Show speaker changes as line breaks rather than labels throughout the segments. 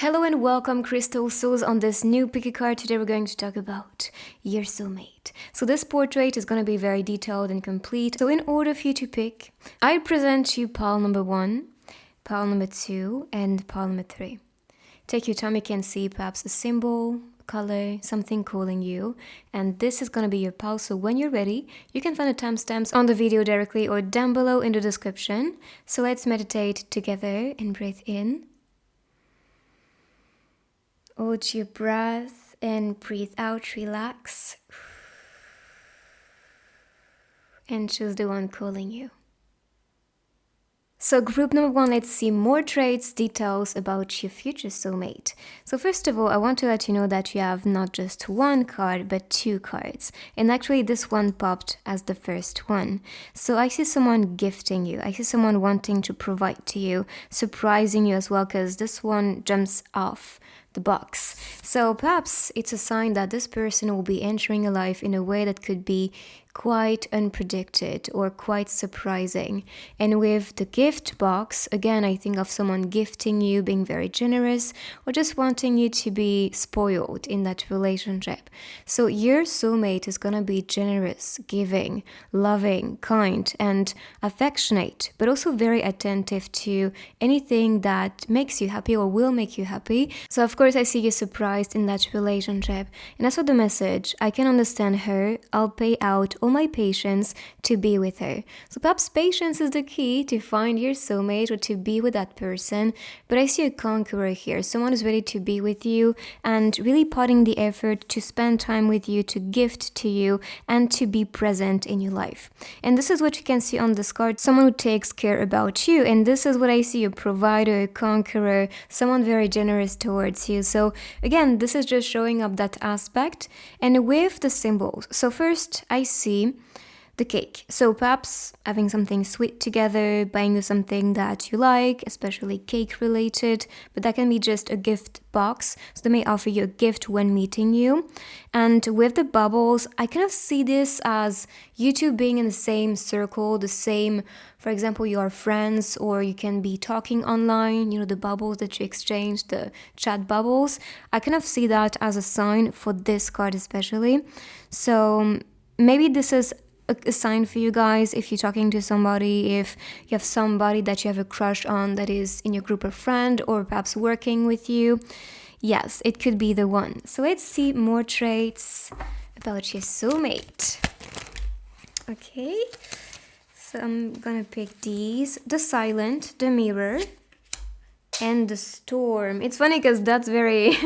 Hello and welcome, Crystal Souls. On this new picky card, today we're going to talk about your soulmate. So this portrait is going to be very detailed and complete. So in order for you to pick, I present you pile number 1, pile number 2, and pile number 3. Take your time, you can see perhaps a symbol, color, something calling you, and this is going to be your pile. So when you're ready, you can find the timestamps on the video directly or down below in the description. So let's meditate together and breathe in. Hold your breath and breathe out, relax. And choose the one calling you. So group number 1, let's see more traits, details about your future soulmate. So first of all, I want to let you know that you have not just one card, but 2 cards. And actually this one popped as the first one. So I see someone gifting you. I see someone wanting to provide to you, surprising you as well, because this one jumps off the box. So perhaps it's a sign that this person will be entering your life in a way that could be quite unpredicted or quite surprising. And with the gift box, again, I think of someone gifting you, being very generous, or just wanting you to be spoiled in that relationship. So your soulmate is gonna be generous, giving, loving, kind, and affectionate, but also very attentive to anything that makes you happy or will make you happy. So of course I see you surprised in that relationship. And as for the message, I can understand her. I'll pay out all my patience to be with her. So perhaps patience is the key to find your soulmate or to be with that person. But I see a conqueror here, someone who's ready to be with you and really putting the effort to spend time with you, to gift to you, and to be present in your life. And this is what you can see on this card, someone who takes care about you. And this is what I see, a provider, a conqueror, someone very generous towards you. So again, this is just showing up that aspect. And with the symbols, so first I see the cake. So perhaps having something sweet together, buying you something that you like, especially cake related, but that can be just a gift box. So they may offer you a gift when meeting you. And with the bubbles, I kind of see this as you two being in the same circle, the same, for example, you are friends, or you can be talking online, the bubbles that you exchange, the chat bubbles. I kind of see that as a sign for this card especially. So maybe this is a sign for you guys if you're talking to somebody, if you have somebody that you have a crush on that is in your group of friends or perhaps working with you. Yes, it could be the one. So let's see more traits about your soulmate. Okay, so I'm gonna pick these: the silent, the mirror, and the storm. It's funny because that's very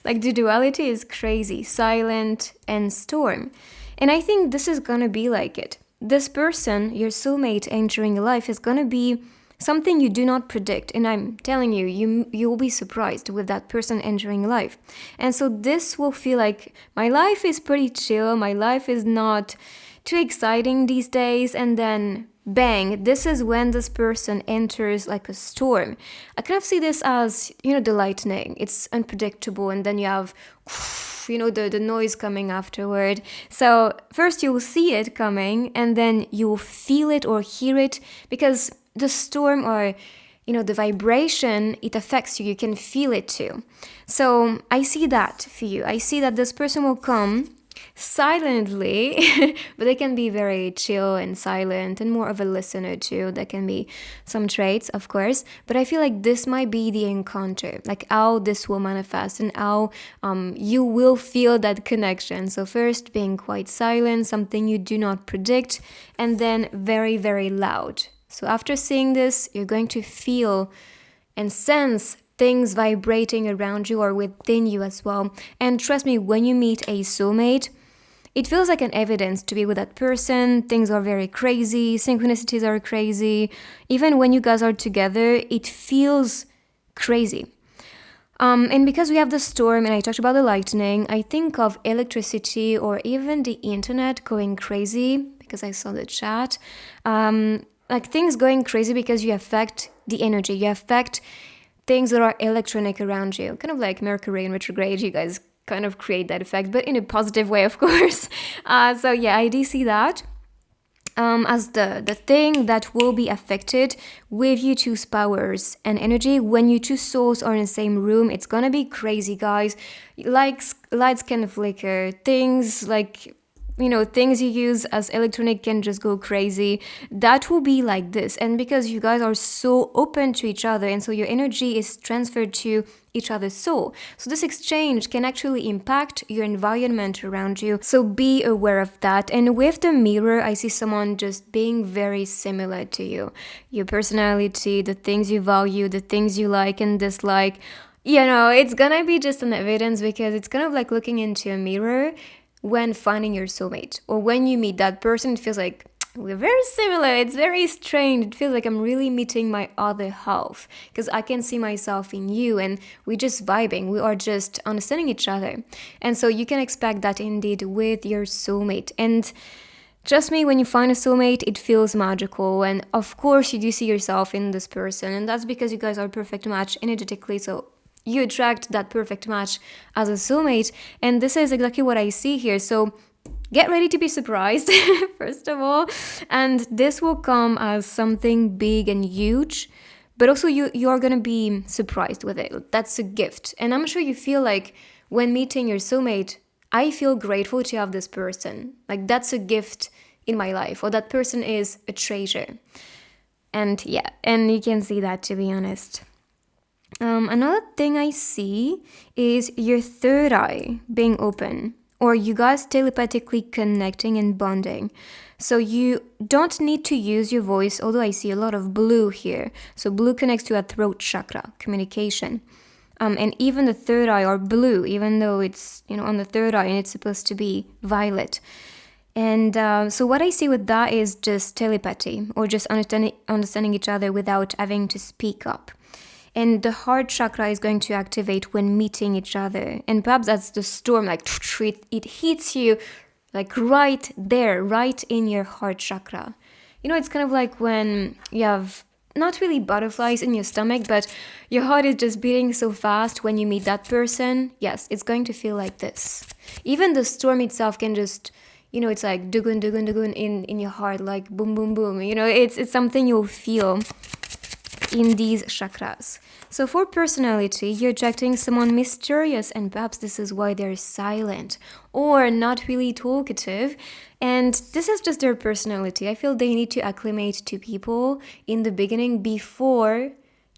like the duality is crazy, silent and storm. And I think this is gonna be like it. This person, your soulmate entering your life, is gonna be something you do not predict. And I'm telling you, you will be surprised with that person entering your life. And so this will feel like my life is pretty chill, my life is not too exciting these days, and then bang, this is when this person enters like a storm. I kind of see this as, the lightning. It's unpredictable, and then you have the noise coming afterward. So first you will see it coming, and then you will feel it or hear it, because the storm or the vibration, it affects you. You can feel it too. So I see that for you. I see that this person will come silently, but they can be very chill and silent and more of a listener too. There can be some traits, of course, but I feel like this might be the encounter, like how this will manifest and how you will feel that connection. So first being quite silent, something you do not predict, and then very, very loud. So after seeing this, you're going to feel and sense things vibrating around you or within you as well. And trust me, when you meet a soulmate, it feels like an evidence to be with that person. Things are very crazy, synchronicities are crazy. Even when you guys are together, it feels crazy. And because we have the storm and I talked about the lightning, I think of electricity or even the internet going crazy, because I saw the chat. Like things going crazy because you affect the energy, you affect things that are electronic around you, kind of like Mercury in retrograde. You guys kind of create that effect, but in a positive way, of course. So yeah, I do see that. as the thing that will be affected with you two's powers and energy. When you two souls are in the same room, it's gonna be crazy, guys. Like lights can flicker, things like, things you use as electronic can just go crazy. That will be like this. And because you guys are so open to each other, and so your energy is transferred to each other's soul. So this exchange can actually impact your environment around you. So be aware of that. And with the mirror, I see someone just being very similar to you. Your personality, the things you value, the things you like and dislike. It's gonna be just an evidence, because it's kind of like looking into a mirror when finding your soulmate, or when you meet that person. It feels like we're very similar. It's very strange. It feels like I'm really meeting my other half, because I can see myself in you, and we're just vibing. We are just understanding each other. And so you can expect that indeed with your soulmate. And trust me, when you find a soulmate, it feels magical. And of course, you do see yourself in this person. And that's because you guys are a perfect match energetically. So you attract that perfect match as a soulmate. And this is exactly what I see here. So get ready to be surprised, first of all. And this will come as something big and huge, but also you are going to be surprised with it. That's a gift. And I'm sure you feel like when meeting your soulmate, I feel grateful to have this person. Like, that's a gift in my life, or that person is a treasure. And yeah, and you can see that, to be honest. Another thing I see is your third eye being open, or you guys telepathically connecting and bonding. So you don't need to use your voice, although I see a lot of blue here. So blue connects to a throat chakra, communication. And even the third eye are blue, even though it's, on the third eye and it's supposed to be violet. And so what I see with that is just telepathy, or just understanding each other without having to speak up. And the heart chakra is going to activate when meeting each other. And perhaps that's the storm, like it hits you like right there, right in your heart chakra. It's kind of like when you have not really butterflies in your stomach, but your heart is just beating so fast when you meet that person. Yes, it's going to feel like this. Even the storm itself can just, it's like dugun, dugun, dugun in your heart, like boom, boom, boom. It's something you'll feel in these chakras. So for personality, you're attracting someone mysterious, and perhaps this is why they're silent or not really talkative. And this is just their personality. I feel they need to acclimate to people in the beginning before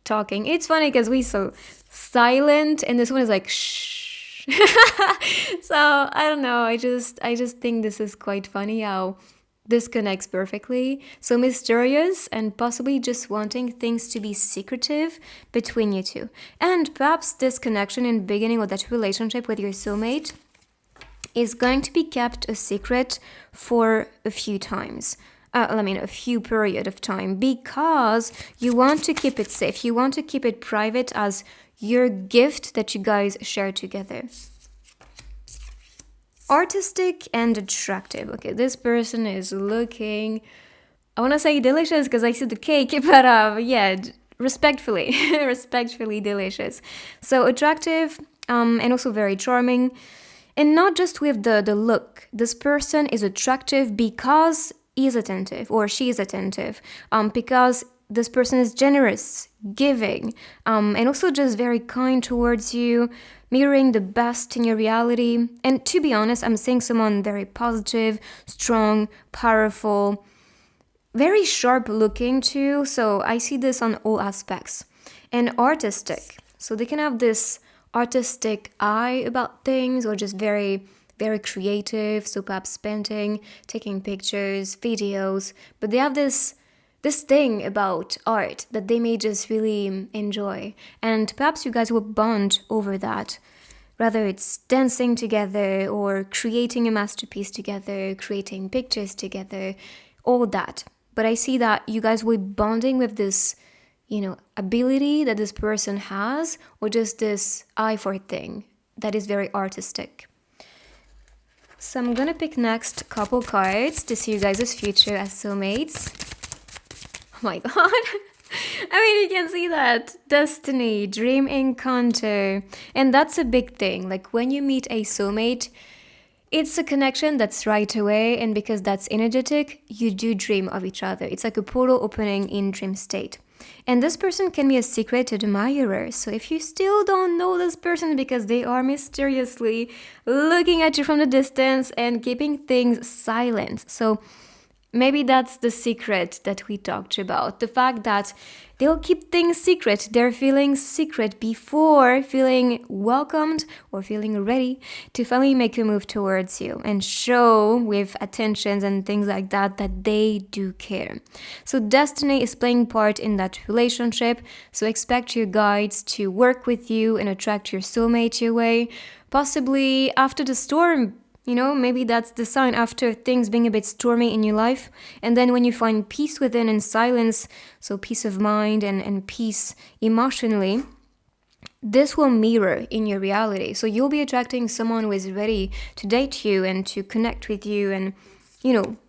talking. It's funny because we so silent, and this one is like shh. So I don't know. I just think this is quite funny how this connects perfectly. So mysterious, and possibly just wanting things to be secretive between you two. And perhaps this connection in the beginning, or that relationship with your soulmate, is going to be kept a secret for a few times. A few period of time, because you want to keep it safe. You want to keep it private as your gift that you guys share together. Artistic and attractive. Okay, this person is looking, I want to say delicious because I see the cake, but respectfully, respectfully delicious. So attractive, and also very charming. And not just with the look. This person is attractive because he is attentive, or she is attentive, because this person is generous, giving, and also just very kind towards you, mirroring the best in your reality. And to be honest, I'm seeing someone very positive, strong, powerful, very sharp looking too. So I see this on all aspects. And artistic. So they can have this artistic eye about things, or just very, very creative. So perhaps painting, taking pictures, videos. But they have this thing about art that they may just really enjoy. And perhaps you guys will bond over that. Whether it's dancing together, or creating a masterpiece together, creating pictures together, all that. But I see that you guys will be bonding with this, ability that this person has, or just this eye for a thing that is very artistic. So I'm gonna pick next a couple cards to see you guys' future as soulmates. Oh my god. You can see that. Destiny, dream encounter. And that's a big thing. Like when you meet a soulmate, It's a connection that's right away, and because that's energetic, you do dream of each other. It's like a portal opening in dream state. And this person can be a secret admirer. So if you still don't know this person because they are mysteriously looking at you from the distance and keeping things silent. So maybe that's the secret that we talked about. The fact that they'll keep things secret. They're feeling secret before feeling welcomed or feeling ready to finally make a move towards you and show with attentions and things like that that they do care. So destiny is playing part in that relationship. So expect your guides to work with you and attract your soulmate your way. Possibly after the storm, maybe that's the sign after things being a bit stormy in your life. And then when you find peace within and silence, so peace of mind and peace emotionally, this will mirror in your reality. So you'll be attracting someone who is ready to date you and to connect with you and,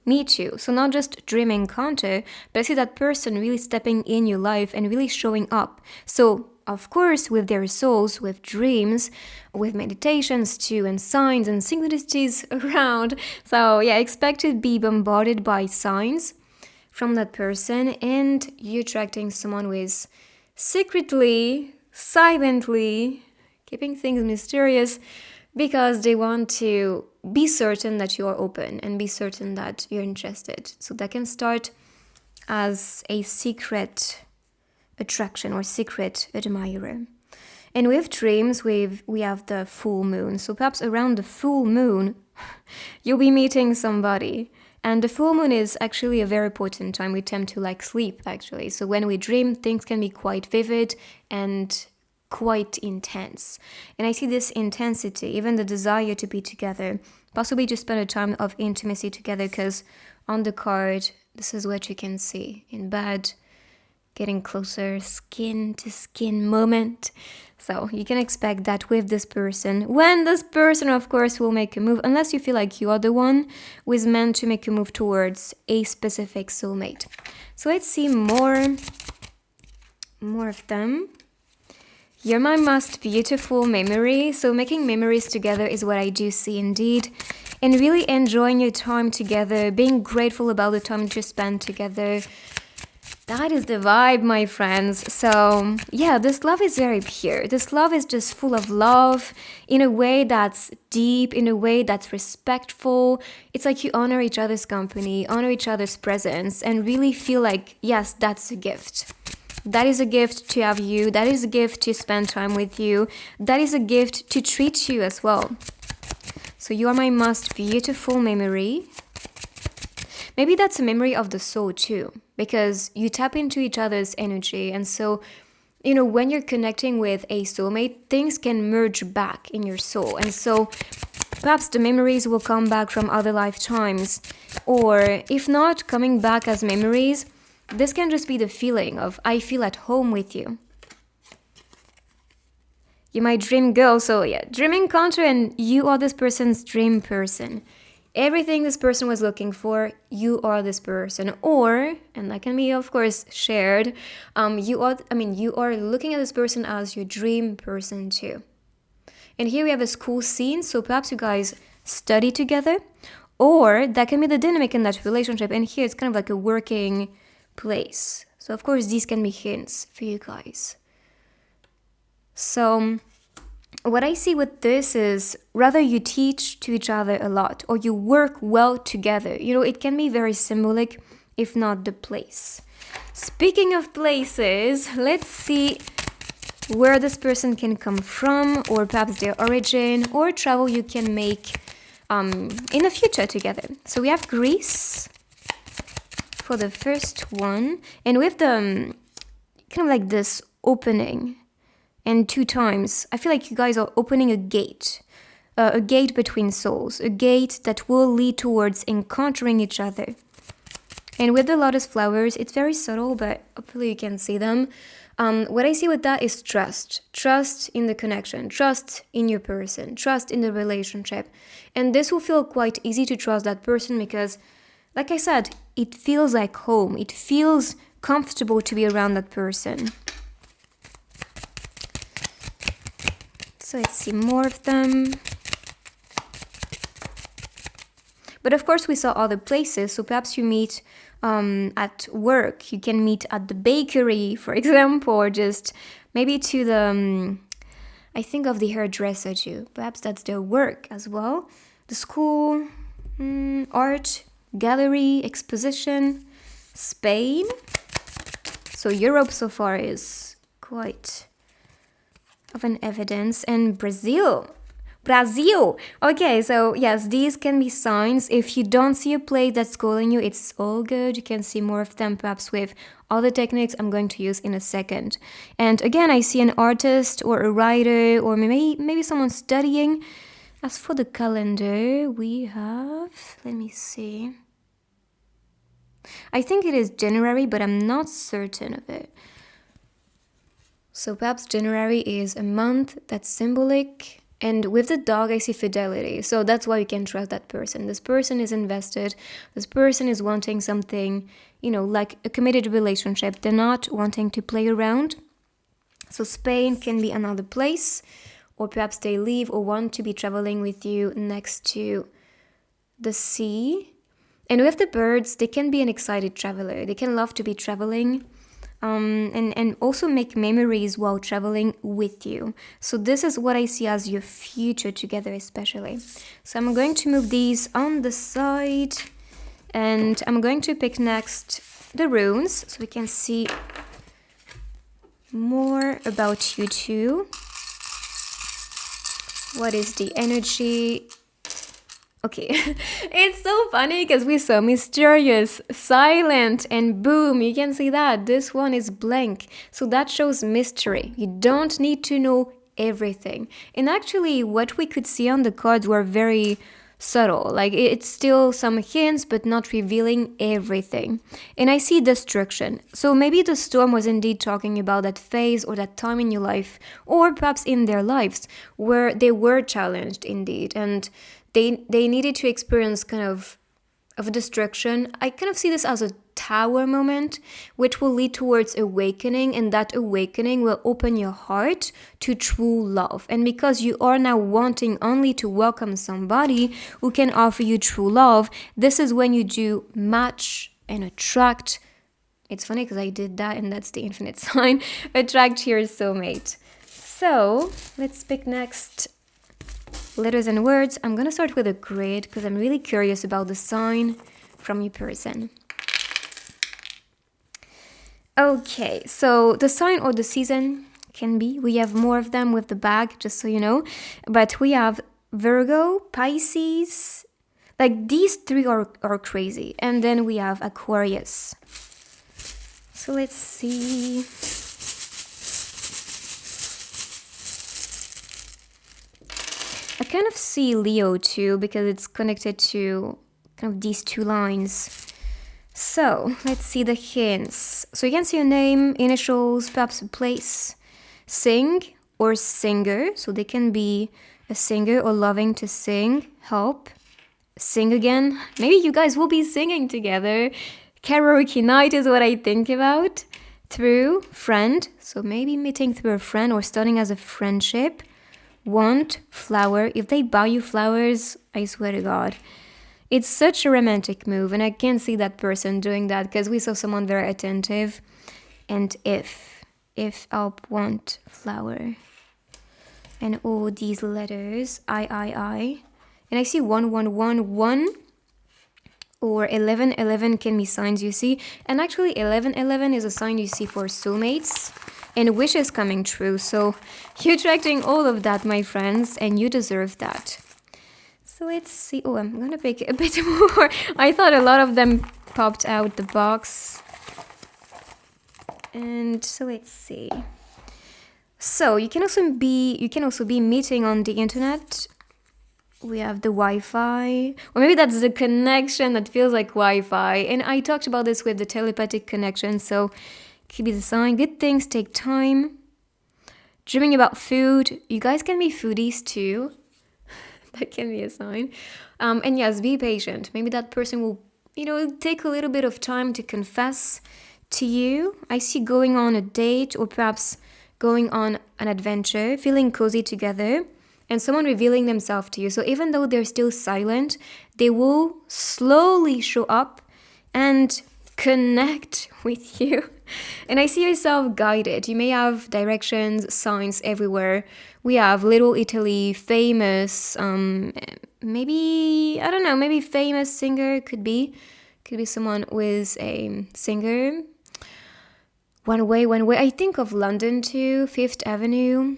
meet you. So not just dream encounter, but I see that person really stepping in your life and really showing up. So of course, with their souls, with dreams, with meditations too, and signs and synchronicities around. So yeah, expect to be bombarded by signs from that person, and you're attracting someone who is secretly, silently keeping things mysterious because they want to be certain that you are open and be certain that you're interested. So that can start as a secret attraction or secret admirer. And with dreams, we have the full moon. So perhaps around the full moon, you'll be meeting somebody. And the full moon is actually a very important time. We tend to sleep, actually. So when we dream, things can be quite vivid and quite intense. And I see this intensity, even the desire to be together, possibly to spend a time of intimacy together, because on the card, this is what you can see in bed. Getting closer, skin to skin moment. So you can expect that with this person. When this person, of course, will make a move, unless you feel like you are the one who is meant to make a move towards a specific soulmate. So let's see more of them. You're my most beautiful memory. So making memories together is what I do see indeed. And really enjoying your time together, being grateful about the time you spend together. That is the vibe, my friends. So yeah, this love is very pure. This love is just full of love in a way that's deep, in a way that's respectful. It's like you honor each other's company, honor each other's presence, and really feel like, yes, that's a gift. That is a gift to have you. That is a gift to spend time with you. That is a gift to treat you as well. So you are my most beautiful memory. Maybe that's a memory of the soul too, because you tap into each other's energy. And so, when you're connecting with a soulmate, things can merge back in your soul. And so perhaps the memories will come back from other lifetimes. Or if not coming back as memories, this can just be the feeling of, I feel at home with you. You're my dream girl. So yeah, dream encounter, and you are this person's dream person. Everything this person was looking for, you are this person. Or, and that can be, of course, shared, you are looking at this person as your dream person too. And here we have a school scene, so perhaps you guys study together, or that can be the dynamic in that relationship. And here it's kind of like a working place. So, of course, these can be hints for you guys. So what I see with this is rather you teach to each other a lot, or you work well together. It can be very symbolic, if not the place. Speaking of places, let's see where this person can come from, or perhaps their origin, or travel you can make in the future together. So we have Greece for the first one, and with the kind of like this opening. And 2 times, I feel like you guys are opening a gate between souls, a gate that will lead towards encountering each other. And with the lotus flowers, it's very subtle, but hopefully you can see them. What I see with that is trust. Trust in the connection, trust in your person, trust in the relationship. And this will feel quite easy to trust that person because, like I said, it feels like home. It feels comfortable to be around that person. So let's see more of them. But of course, we saw other places. So perhaps you meet at work. You can meet at the bakery, for example, or just maybe to the... I think of the hairdresser too. Perhaps that's their work as well. The school, art, gallery, exposition, Spain. So Europe so far is quite of an evidence. And Brazil. Okay, so yes, these can be signs. If you don't see a place that's calling you, it's all good. You can see more of them perhaps with other techniques I'm going to use in a second. And again, I see an artist or a writer or maybe someone studying. As for the calendar, we have, let me see. I think it is January, but I'm not certain of it. So perhaps January is a month that's symbolic. And with the dog, I see fidelity. So that's why you can trust that person. This person is invested. This person is wanting something, like a committed relationship. They're not wanting to play around. So Spain can be another place. Or perhaps they leave or want to be traveling with you next to the sea. And with the birds, they can be an excited traveler. They can love to be traveling. And also make memories while traveling with you. So this is what I see as your future together especially. So I'm going to move these on the side and I'm going to pick next the runes so we can see more about you two. What is the energy? Okay, it's so funny because we're so mysterious, silent, and boom, you can see that. This one is blank. So that shows mystery. You don't need to know everything. And actually, what we could see on the cards were very subtle. Like, it's still some hints, but not revealing everything. And I see destruction. So maybe the storm was indeed talking about that phase or that time in your life, or perhaps in their lives, where they were challenged indeed. And they needed to experience kind of a destruction. I kind of see this as a tower moment, which will lead towards awakening, and that awakening will open your heart to true love. And because you are now wanting only to welcome somebody who can offer you true love, this is when you do match and attract. It's funny because I did that, and that's the infinite sign. Attract your soulmate. So let's pick next letters and words. I'm gonna start with a grid because I'm really curious about the sign from your person. Okay, so the sign or the season can be, we have more of them with the bag, just so you know, but we have Virgo, Pisces, like these three are crazy, and then we have Aquarius. So let's see. I kind of see Leo too because it's connected to kind of these two lines. So let's see the hints. So you can see a name, initials, perhaps a place. Sing or singer. So they can be a singer or loving to sing. Help. Sing again. Maybe you guys will be singing together. Karaoke night is what I think about. Through, friend. So maybe meeting through a friend or starting as a friendship. Want, flower. If they buy you flowers, I swear to God, it's such a romantic move, and I can't see that person doing that because we saw someone very attentive. And if help, want, flower, and all these letters, I, and I see 1111 or 1111 can be signs you see, and actually 1111 is a sign you see for soulmates. And wishes coming true. So you're attracting all of that, my friends, and you deserve that. So let's see. Oh, I'm going to pick a bit more. I thought a lot of them popped out the box. And so let's see. So you can also be meeting on the internet. We have the Wi-Fi, or maybe that's the connection that feels like Wi-Fi. And I talked about this with the telepathic connection, so could be the sign. Good things take time. Dreaming about food. You guys can be foodies too. That can be a sign. And yes, be patient. Maybe that person will, take a little bit of time to confess to you. I see going on a date or perhaps going on an adventure, feeling cozy together. and someone revealing themselves to you. So even though they're still silent, they will slowly show up and connect with you. And I see yourself guided. You may have directions, signs everywhere. We have Little Italy, famous, maybe, I don't know, maybe famous singer, could be someone who is a singer. One way. I think of London too, Fifth Avenue.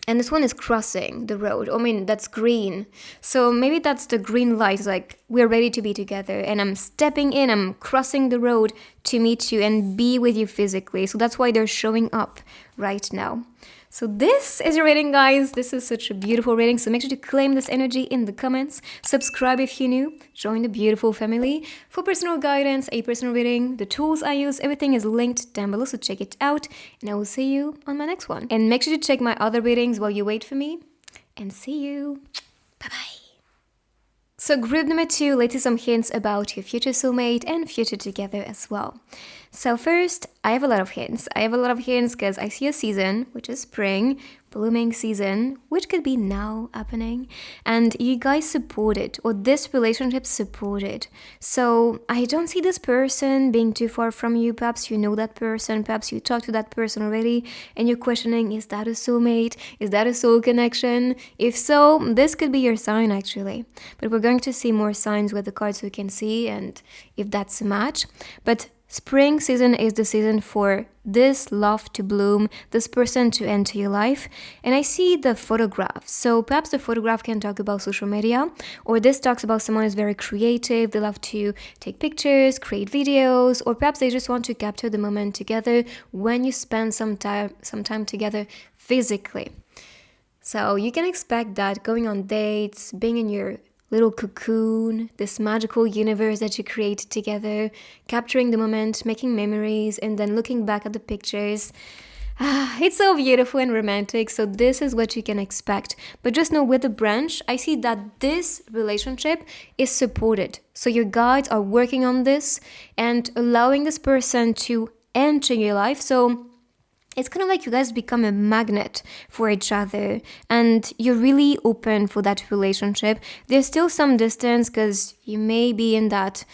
And this one is crossing the road. I mean, that's green. So maybe that's the green light. It's like, we're ready to be together. And I'm stepping in, I'm crossing the road to meet you and be with you physically. So that's why they're showing up right now. So this is your reading, guys. This is such a beautiful reading. So make sure to claim this energy in the comments. Subscribe if you're new. Join the beautiful family. For personal guidance, a personal reading, the tools I use, everything is linked down below. So check it out. And I will see you on my next one. And make sure to check my other readings while you wait for me. And see you. Bye-bye. So group number 2, let's see some hints about your future soulmate and future together as well. So first, I have a lot of hints. Because I see a season, which is spring, blooming season, which could be now happening. And you guys support it, or this relationship supported. So I don't see this person being too far from you. Perhaps you know that person, perhaps you talked to that person already, and you're questioning, is that a soulmate? Is that a soul connection? If so, this could be your sign actually. But we're going to see more signs with the cards we can see, and if that's a match. But spring season is the season for this love to bloom, this person to enter your life. And I see the photograph. So perhaps the photograph can talk about social media, or this talks about someone who's very creative. They love to take pictures, create videos, or perhaps they just want to capture the moment together when you spend some time together physically. So you can expect that going on dates, being in your little cocoon, this magical universe that you create together, capturing the moment, making memories, and then looking back at the pictures. It's so beautiful and romantic. So this is what you can expect. But just know with the branch, I see that this relationship is supported. So your guides are working on this and allowing this person to enter your life. So it's kind of like you guys become a magnet for each other and you're really open for that relationship. There's still some distance because you may be in that,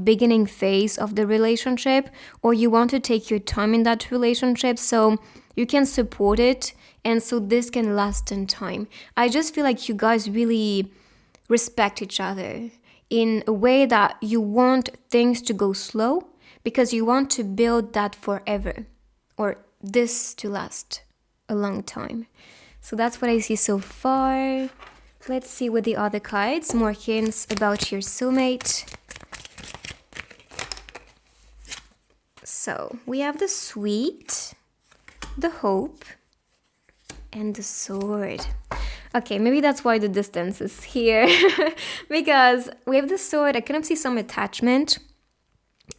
beginning phase of the relationship, or you want to take your time in that relationship so you can support it, and so this can last in time. I just feel like you guys really respect each other in a way that you want things to go slow because you want to build that forever, or this to last a long time. So that's what I see so far. Let's see with the other cards, more hints about your soulmate. So we have the sweet, the hope, and the sword. Okay, maybe that's why the distance is here. Because we have the sword, I kind of see some attachment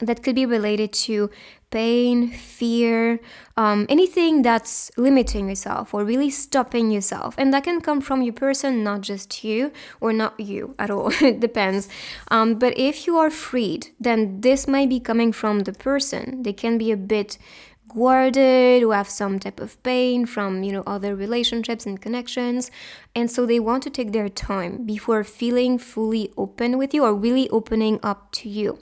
that could be related to pain, fear, anything that's limiting yourself or really stopping yourself. And that can come from your person, not just you, or not you at all. It depends. But if you are freed, then this might be coming from the person. They can be a bit guarded or have some type of pain from, other relationships and connections. And so they want to take their time before feeling fully open with you or really opening up to you.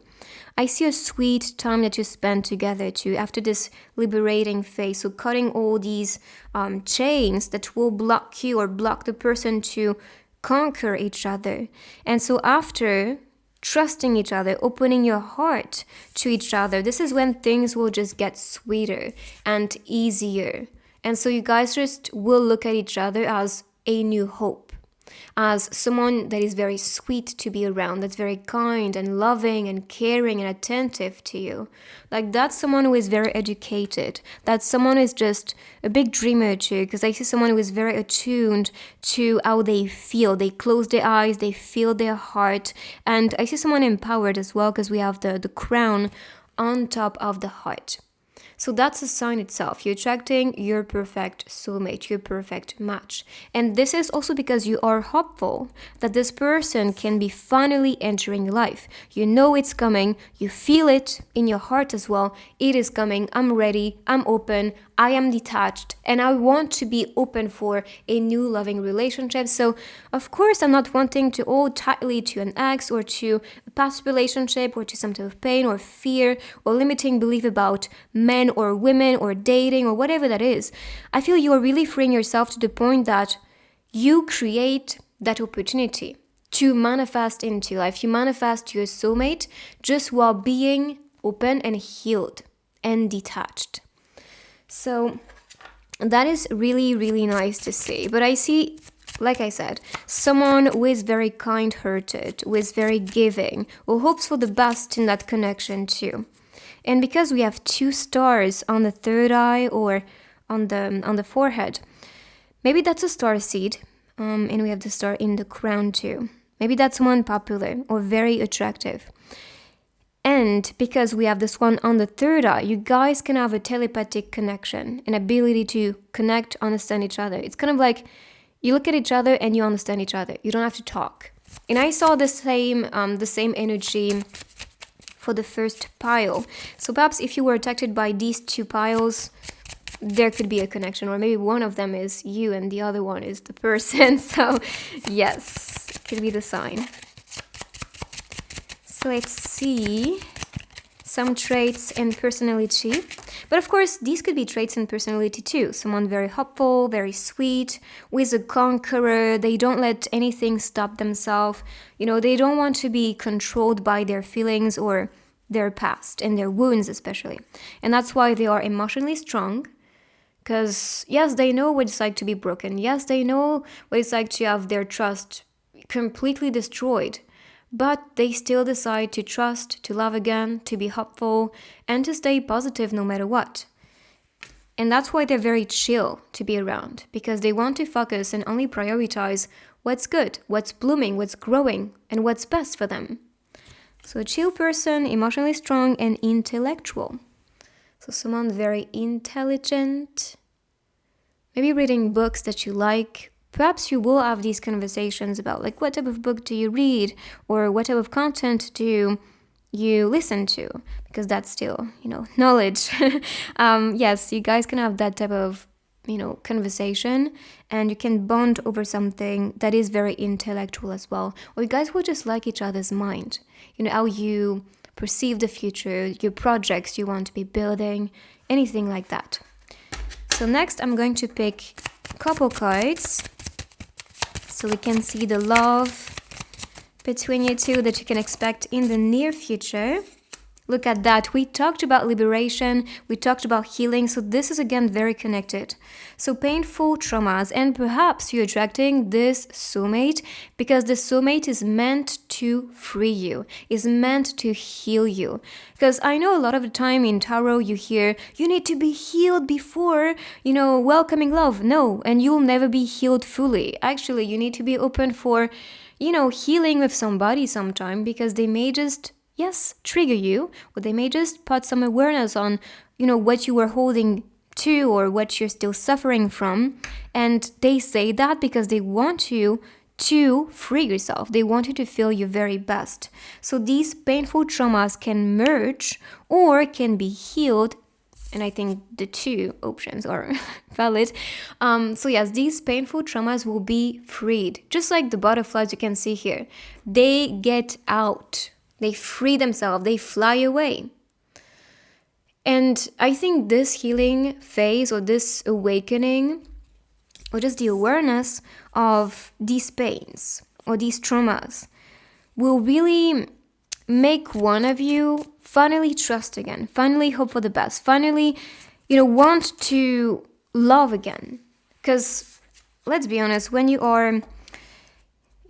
I see a sweet time that you spend together too after this liberating phase. So cutting all these chains that will block you or block the person to conquer each other. And so after trusting each other, opening your heart to each other, this is when things will just get sweeter and easier. And so you guys just will look at each other as a new hope, as someone that is very sweet to be around, that's very kind and loving and caring and attentive to you. Like that's someone who is very educated. That's someone who is just a big dreamer too, because I see someone who is very attuned to how they feel. They close their eyes, they feel their heart. And I see someone empowered as well, because we have the crown on top of the heart. So that's a sign itself. You're attracting your perfect soulmate, your perfect match. And this is also because you are hopeful that this person can be finally entering your life. You know it's coming. You feel it in your heart as well. It is coming. I'm ready. I'm open. I am detached. And I want to be open for a new loving relationship. So, of course, I'm not wanting to hold tightly to an ex or to a past relationship or to some type of pain or fear or limiting belief about men or women or dating or whatever that is. I feel you are really freeing yourself to the point that you create that opportunity to manifest into life. You manifest your soulmate just while being open and healed and detached. So that is really, really nice to see. But I see, like I said, someone who is very kind-hearted, who is very giving, who hopes for the best in that connection too. And because we have 2 stars on the third eye or on the forehead, maybe that's a star seed, and we have the star in the crown too. Maybe that's someone popular or very attractive. And because we have this one on the third eye, you guys can have a telepathic connection, an ability to connect, understand each other. It's kind of like you look at each other and you understand each other. You don't have to talk. And I saw the same energy for the first pile. So perhaps if you were attracted by these 2 piles, there could be a connection, or maybe one of them is you and the other one is the person. So yes, it could be the sign. So let's see some traits and personality. But of course, these could be traits and personality too. Someone very hopeful, very sweet, who is a conqueror. They don't let anything stop themselves. They don't want to be controlled by their feelings or their past and their wounds especially. And that's why they are emotionally strong. Because yes, they know what it's like to be broken. Yes, they know what it's like to have their trust completely destroyed. But they still decide to trust, to love again, to be hopeful, and to stay positive no matter what. And that's why they're very chill to be around, because they want to focus and only prioritize what's good, what's blooming, what's growing, and what's best for them. So a chill person, emotionally strong and intellectual. So someone very intelligent, maybe reading books that you like. Perhaps you will have these conversations about like what type of book do you read or what type of content do you listen to, because that's still, knowledge. Yes, you guys can have that type of, conversation, and you can bond over something that is very intellectual as well. Or you guys will just like each other's mind, how you perceive the future, your projects you want to be building, anything like that. So next I'm going to pick a couple cards so we can see the love between you two that you can expect in the near future. Look at that. We talked about liberation. We talked about healing. So this is again very connected. So painful traumas, and perhaps you're attracting this soulmate because the soulmate is meant to free you, is meant to heal you. Because I know a lot of the time in tarot you hear, you need to be healed before, welcoming love. No, and you'll never be healed fully. Actually, you need to be open for, healing with somebody sometime, because they may just trigger you, or they may just put some awareness on, what you were holding to or what you're still suffering from. And they say that because they want you to free yourself. They want you to feel your very best. So these painful traumas can merge or can be healed. And I think the 2 options are valid. So yes, these painful traumas will be freed. Just like the butterflies you can see here. They get out. They free themselves, they fly away. And I think this healing phase or this awakening or just the awareness of these pains or these traumas will really make one of you finally trust again, finally hope for the best, finally, want to love again. Because let's be honest, when you are...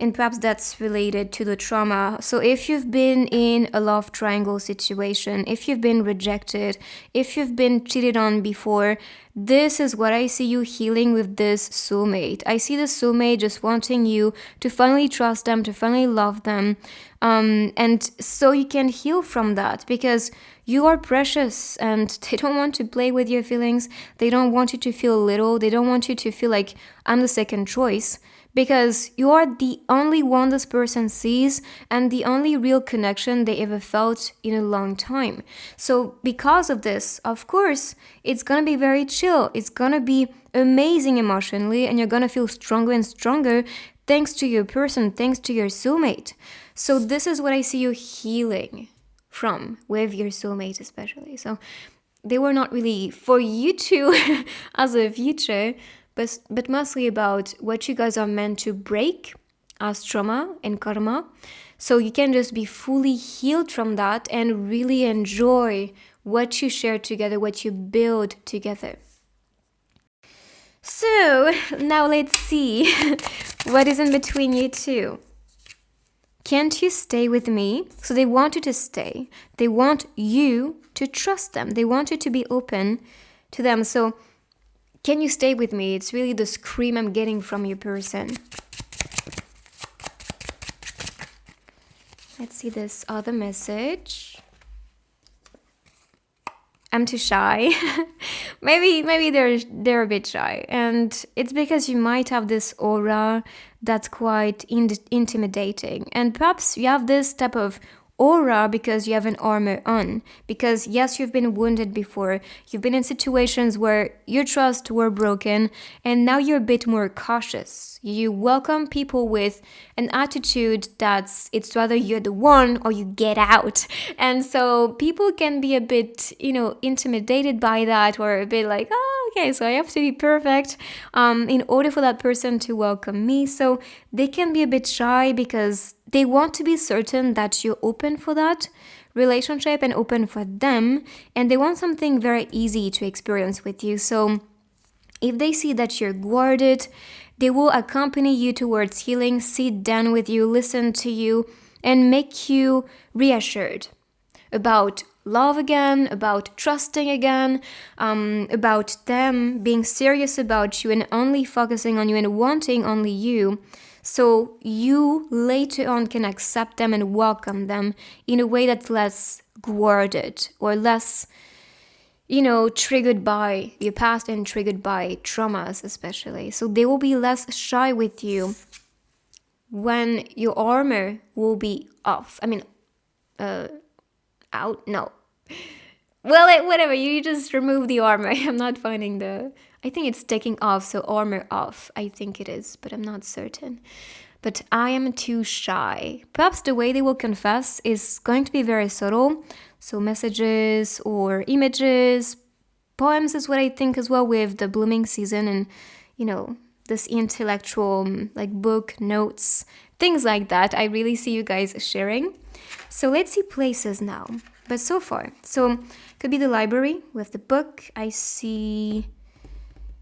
And perhaps that's related to the trauma. So if you've been in a love triangle situation, if you've been rejected, if you've been cheated on before, this is what I see you healing with this soulmate. I see the soulmate just wanting you to finally trust them, to finally love them. And so you can heal from that, because you are precious and they don't want to play with your feelings. They don't want you to feel little. They don't want you to feel like I'm the second choice, because you are the only one this person sees and the only real connection they ever felt in a long time. So because of this, of course, it's gonna be very chill. It's gonna be amazing emotionally, and you're gonna feel stronger and stronger thanks to your person, thanks to your soulmate. So this is what I see you healing from with your soulmate especially. So they were not really for you two as a future, but mostly about what you guys are meant to break as trauma and karma. So you can just be fully healed from that and really enjoy what you share together, what you build together. So now let's see what is in between you two. Can't you stay with me? So they want you to stay. They want you to trust them. They want you to be open to them. So can you stay with me? It's really the scream I'm getting from your person. Let's see this other message. I'm too shy. maybe they're a bit shy, and it's because you might have this aura that's quite intimidating, and perhaps you have this type of aura because you have an armor on, because yes, you've been wounded before, you've been in situations where your trust were broken, and now you're a bit more cautious. You welcome people with an attitude that's it's rather you're the one or you get out. And so people can be a bit, intimidated by that, or a bit like, oh, okay, so I have to be perfect in order for that person to welcome me. So they can be a bit shy because they want to be certain that you're open for that relationship and open for them, and they want something very easy to experience with you. So if they see that you're guarded, they will accompany you towards healing, sit down with you, listen to you, and make you reassured about love again, about trusting again, about them being serious about you and only focusing on you and wanting only you. So you later on can accept them and welcome them in a way that's less guarded or less, triggered by your past and triggered by traumas especially. So they will be less shy with you when your armor will be off. Out? No. Well, whatever, you just remove the armor. I'm not finding I think it's taking off, so armor off. I think it is, but I'm not certain. But I am too shy. Perhaps the way they will confess is going to be very subtle. So messages or images, poems is what I think as well with the blooming season and, this intellectual book, notes, things like that. I really see you guys sharing. So let's see places now. But so far, could be the library with the book. I see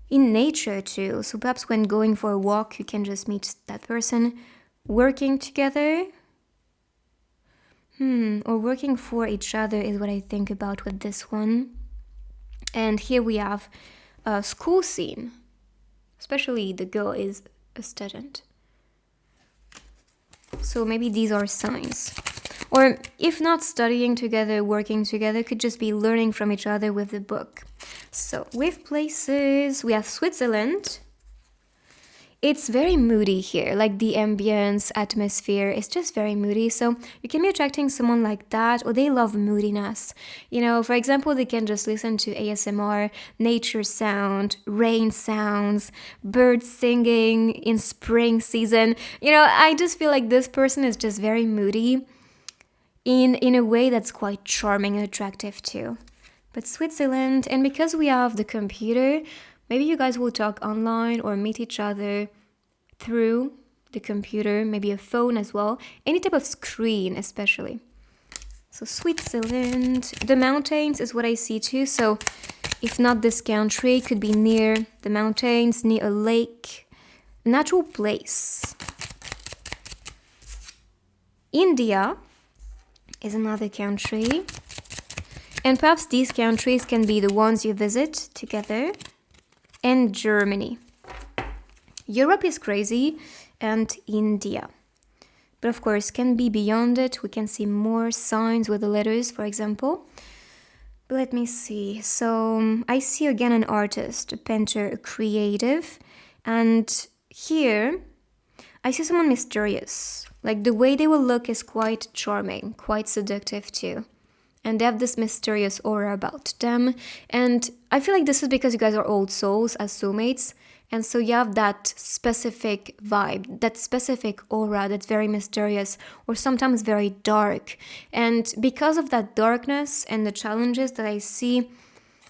in nature too. So perhaps when going for a walk, you can just meet that person. Working together, or working for each other is what I think about with this one. And here we have a school scene. Especially the girl is a student. So maybe these are signs. Or if not studying together, working together, could just be learning from each other with the book. So with places, we have Switzerland. It's very moody here, like the ambience, atmosphere is just very moody. So you can be attracting someone like that, or they love moodiness. For example, they can just listen to ASMR, nature sound, rain sounds, birds singing in spring season. I just feel like this person is just very moody in a way that's quite charming and attractive too. But Switzerland, and because we have the computer, maybe you guys will talk online or meet each other through the computer, maybe a phone as well, any type of screen especially. So Switzerland, the mountains is what I see too. So if not this country, could be near the mountains, near a lake, a natural place. India is another country. And perhaps these countries can be the ones you visit together. and Germany. Europe is crazy, and India. But of course, can be beyond it. We can see more signs with the letters, for example. But let me see. So I see again an artist, a painter, a creative. And here, I see someone mysterious. Like the way they will look is quite charming, quite seductive too. And they have this mysterious aura about them. And I feel like this is because you guys are old souls as soulmates. And so you have that specific vibe, that specific aura that's very mysterious or sometimes very dark. And because of that darkness and the challenges that I see,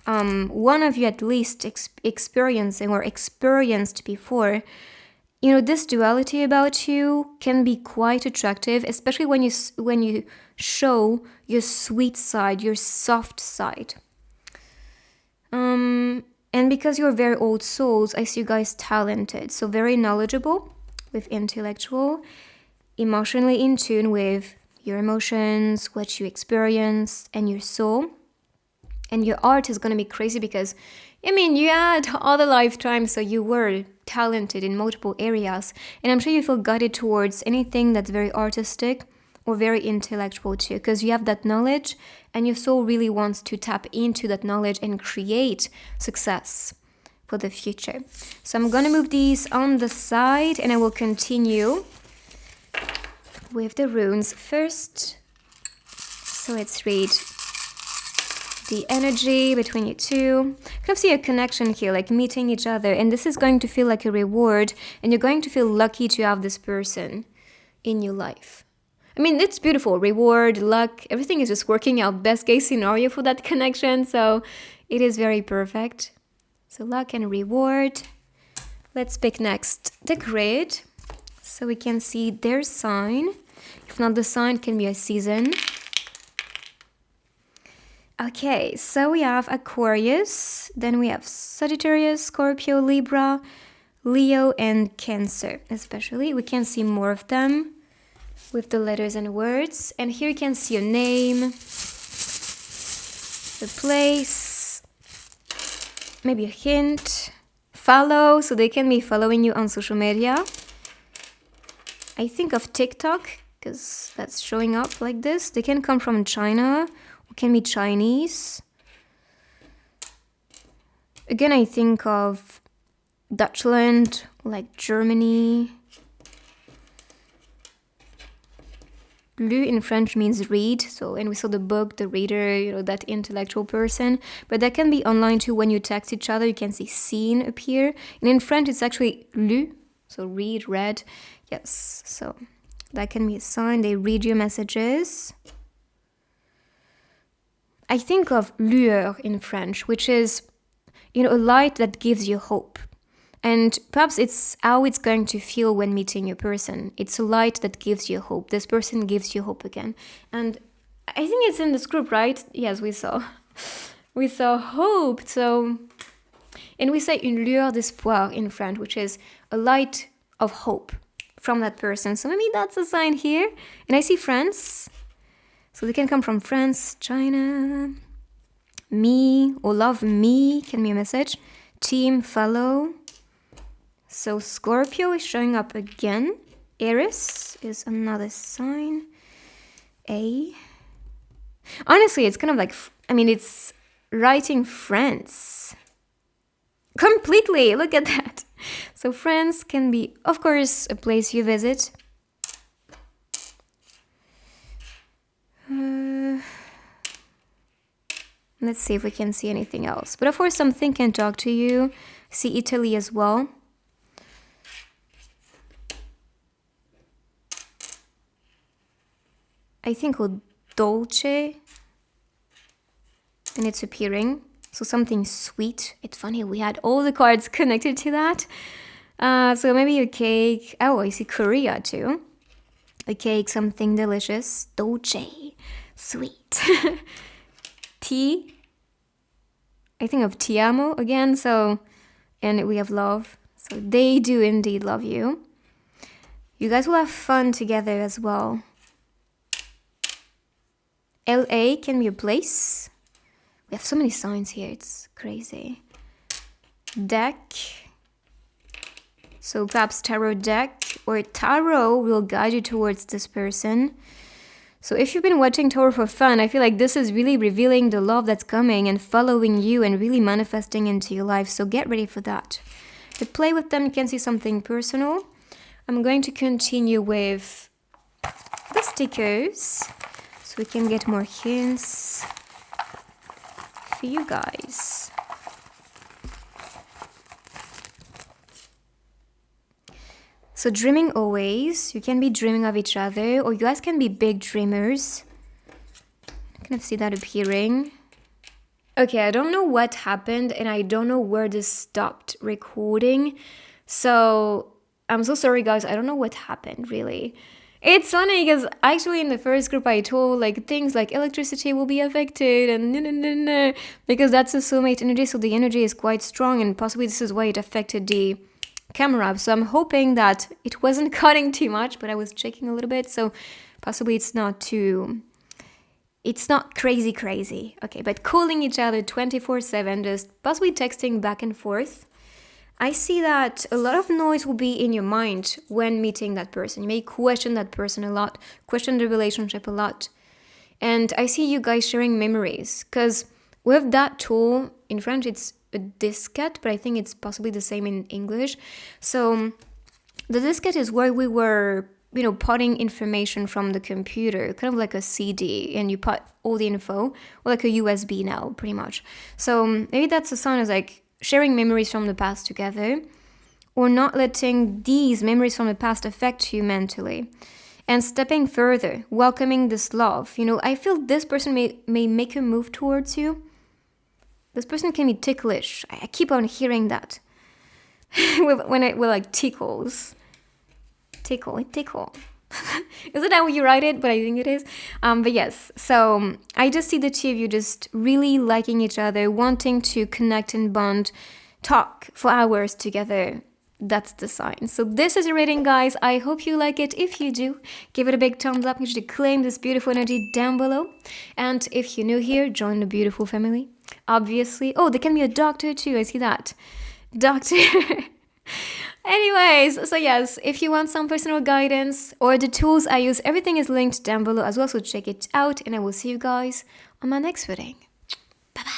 one of you at least experiencing or experienced before, you know, this duality about you can be quite attractive, especially when you show your sweet side, your soft side. And because you're very old souls, I see you guys talented, so very knowledgeable with intellectual, emotionally in tune with your emotions, what you experience, and your soul. And your art is going to be crazy because, I mean, you had all the lifetimes, so you were talented in multiple areas. And I'm sure you feel guided towards anything that's very artistic or very intellectual too, because you have that knowledge and your soul really wants to tap into that knowledge and create success for the future. So I'm going to move these on the side and I will continue with the runes first. So let's read the energy between you two. Kind of see a connection here, like meeting each other, and this is going to feel like a reward, and you're going to feel lucky to have this person in your life. I mean, it's beautiful. Reward, luck, everything is just working out. Best case scenario for that connection, so it is very perfect. So luck and reward. Let's pick next the grid, so we can see their sign. If not the sign, can be a season. Okay, so we have Aquarius, then we have Sagittarius, Scorpio, Libra, Leo, and Cancer especially. We can see more of them with the letters and words. And here you can see a name, the place, maybe a hint, follow, so they can be following you on social media. I think of TikTok, because that's showing up like this. They can come from China, can be Chinese. Again, I think of Dutchland, like Germany. Lu in French means read, so, and we saw the book, the reader, you know, that intellectual person. But that can be online too. When you text each other, you can see seen appear. And in French, it's actually lu, so read, read. Yes, so that can be a sign. They read your messages. I think of lueur in French, which is, you know, a light that gives you hope. And perhaps it's how it's going to feel when meeting your person. It's a light that gives you hope. This person gives you hope again. And I think it's in this group, right? Yes, we saw. We saw hope. So, and we say une lueur d'espoir in French, which is a light of hope from that person. So maybe that's a sign here. And I see France. So they can come from France, China, me, or love me can be a message. Team, follow. So Scorpio is showing up again. Aries is another sign. A. Honestly, it's kind of like, I mean, it's writing France. Completely, look at that. So France can be, of course, a place you visit. Let's see if we can see anything else. But of course, something can talk to you. See Italy as well. I think with dolce. And it's appearing. So something sweet. It's funny, we had all the cards connected to that. So maybe a cake. Oh, I see Korea too. A cake, something delicious. Dolce. Sweet. Tea. I think of ti amo again, so, and we have love. So they do indeed love you. You guys will have fun together as well. LA can be a place. We have so many signs here, it's crazy. deck. So perhaps tarot deck or tarot will guide you towards this person. So if you've been watching tarot for fun, I feel like this is really revealing the love that's coming and following you and really manifesting into your life. So get ready for that. But play with them, you can see something personal. I'm going to continue with the stickers so we can get more hints for you guys. So dreaming always, you can be dreaming of each other, or you guys can be big dreamers. I kind of see that appearing. Okay, I don't know what happened and I don't know where this stopped recording. So I'm so sorry guys, I don't know what happened really. It's funny because actually in the first group I told like things like electricity will be affected and because that's a soulmate energy, so the energy is quite strong and possibly this is why it affected the camera. So I'm hoping that it wasn't cutting too much, but I was checking a little bit, so possibly it's not crazy. Okay, but calling each other 24/7, just possibly texting back and forth. I see that a lot of noise will be in your mind when meeting that person. You may question that person a lot, question the relationship a lot. And I see you guys sharing memories, because with that tool, in French it's a diskette, but I think it's possibly the same in English. So the diskette is where we were, putting information from the computer, kind of like a CD, and you put all the info, or like a USB now, pretty much. So maybe that's a sign of like sharing memories from the past together, or not letting these memories from the past affect you mentally. And stepping further, welcoming this love. I feel this person may make a move towards you. This person can be ticklish. I keep on hearing that. when it like tickles. Tickle. Isn't that how you write it? But I think it is. But yes, so I just see the two of you just really liking each other, wanting to connect and bond, talk for hours together. That's the sign. So this is your reading, guys. I hope you like it. If you do, give it a big thumbs up. You should claim this beautiful energy down below. And if you're new here, join the beautiful family. Obviously. Oh, there can be a doctor too. I see that. Doctor. Anyways, so yes, if you want some personal guidance or the tools I use, everything is linked down below as well, so check it out, and I will see you guys on my next reading. Bye-bye.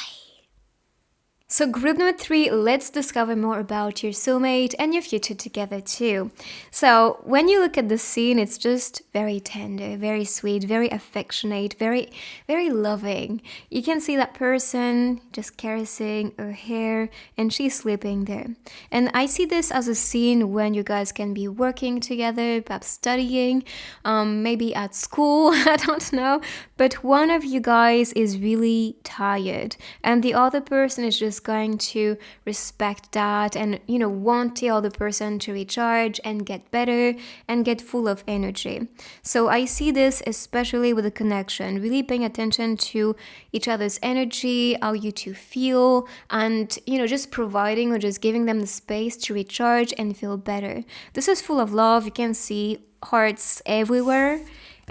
So group number 3, let's discover more about your soulmate and your future together too. So when you look at the scene, it's just very tender, very sweet, very affectionate, very, very loving. You can see that person just caressing her hair and she's sleeping there. And I see this as a scene when you guys can be working together, perhaps studying, maybe at school, I don't know. But one of you guys is really tired and the other person is just going to respect that and want the other person to recharge and get better and get full of energy. So I see this especially with the connection, really paying attention to each other's energy, how you two feel, and just providing or just giving them the space to recharge and feel better. This is full of love. You can see hearts everywhere.